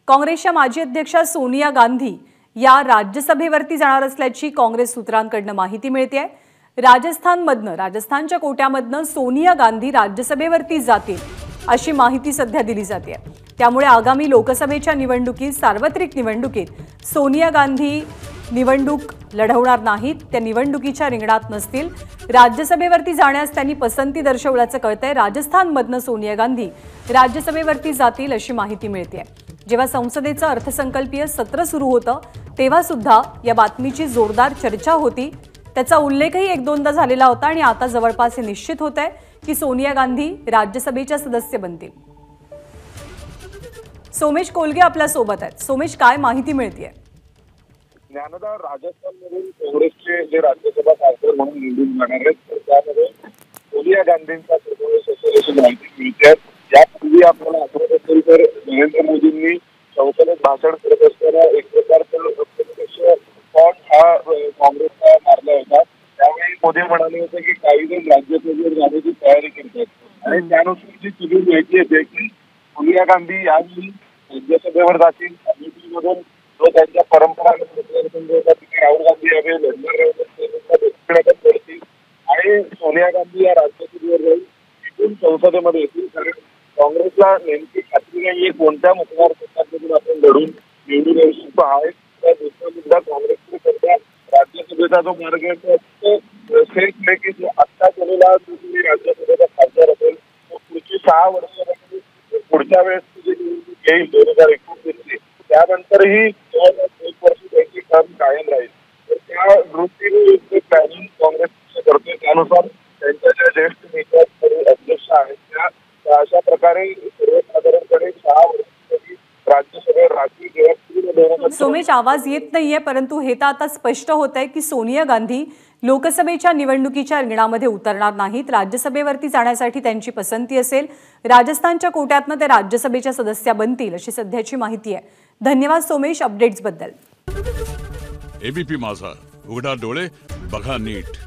काँग्रेसच्या माजी अध्यक्षा सोनिया गांधी या राज्यसभेवरती जाणार असल्याची काँग्रेस सूत्रांकडून माहिती मिळते। राजस्थानच्या कोट्यामधनं सोनिया गांधी राज्यसभेवरती जातील अशी माहिती सध्या दिली जाते। त्यामुळे आगामी लोकसभेच्या निवडणुकीत सार्वत्रिक निवडणुकीत सोनिया गांधी निवडणूक लढवणार नाहीत, त्या निवडणुकीच्या रिंगणात नसतील। राज्यसभेवरती जाण्यास त्यांनी पसंती दर्शवल्याचं कळतंय। राजस्थानमधनं सोनिया गांधी राज्यसभेवरती जातील अशी माहिती मिळते। जेव्हा संसदेचं अर्थसंकल्पीय सत्र सुरू होतं तेव्हा सुद्धा या बातमीची जोरदार चर्चा होती। त्याचा उल्लेखही एक दोनदा झालेला होता आणि आता जवळपास हे निश्चित होतंय की सोनिया गांधी राज्यसभेच्या सदस्य बनतील। सोमेश कोलगे आपल्या सोबत आहेत। सोमेश, काय माहिती मिळतेय? ज्ञानदा, राजस्थानमधून काँग्रेसचे जे राज्यसभा खासदार म्हणून निवडून जाणार आहेत त्यामध्ये सोनिया गांधींचा समावेश असल्याची माहिती मिळते। यापूर्वी आपल्याला आठवत असेल तर नरेंद्र मोदींनी संसदेत भाषण करत असताना एक प्रकारचा स्पॉट हा काँग्रेसला मारला होता। त्यावेळी मोदी म्हणाले होते की काही जण राज्यसभेवर जाण्याची तयारी करतात आणि त्यानुसार जी सगळी माहिती येते की सोनिया गांधी यावेळी राज्यसभेवर जातील। मधून जो त्यांच्या परंपरागत राहुल गांधी यावेळी लढणार पडतील आणि सोनिया गांधी या राज्यसभेवर जाऊन तिथून संसदेमध्ये येतील। कारण काँग्रेसला नेमकी खात्री नाहीये कोणत्या मतदारसंघातून आपण लढून निवडून येऊ शकतो। हा एक दुसरा मुद्दा काँग्रेसकडे सध्या राज्यसभेचा जो मार्ग आहे तो सेफ नाही की जो आत्ता झालेला जो तुम्ही राज्यसभेचा खासदार असेल तो पुढची 6 वर्षासाठी पुढच्या वेळेस जी निवडणूक येईल 2029 त्यानंतरही 1 वर्ष त्यांची टर्म कायम राहील। तर त्या दृष्टीने प्लॅनिंग काँग्रेस करते। त्यानुसार त्यांच्या ज्या ज्येष्ठ नेत्या अध्यक्ष आहेत त्या अशा प्रकारे सर्वसाधारणपणे 6 वर्षांसाठी राज्यसभेवर राखीव। सोमेश, आवाज येत नाहीये, परंतु हे तर आता स्पष्ट होत आहे की सोनिया गांधी लोकसभेच्या निवडणुकीच्या रिंगणामध्ये उतरणार नाहीत। राज्यसभेवरती जाण्यासाठी त्यांची पसंती असेल। राजस्थानच्या कोट्यातनं ते राज्यसभेच्या सदस्य बनतील अशी सध्याची माहिती आहे। धन्यवाद सोमेश अपडेट्स बद्दल। एबीपी माझा, उघडा डोळे बघा नीट।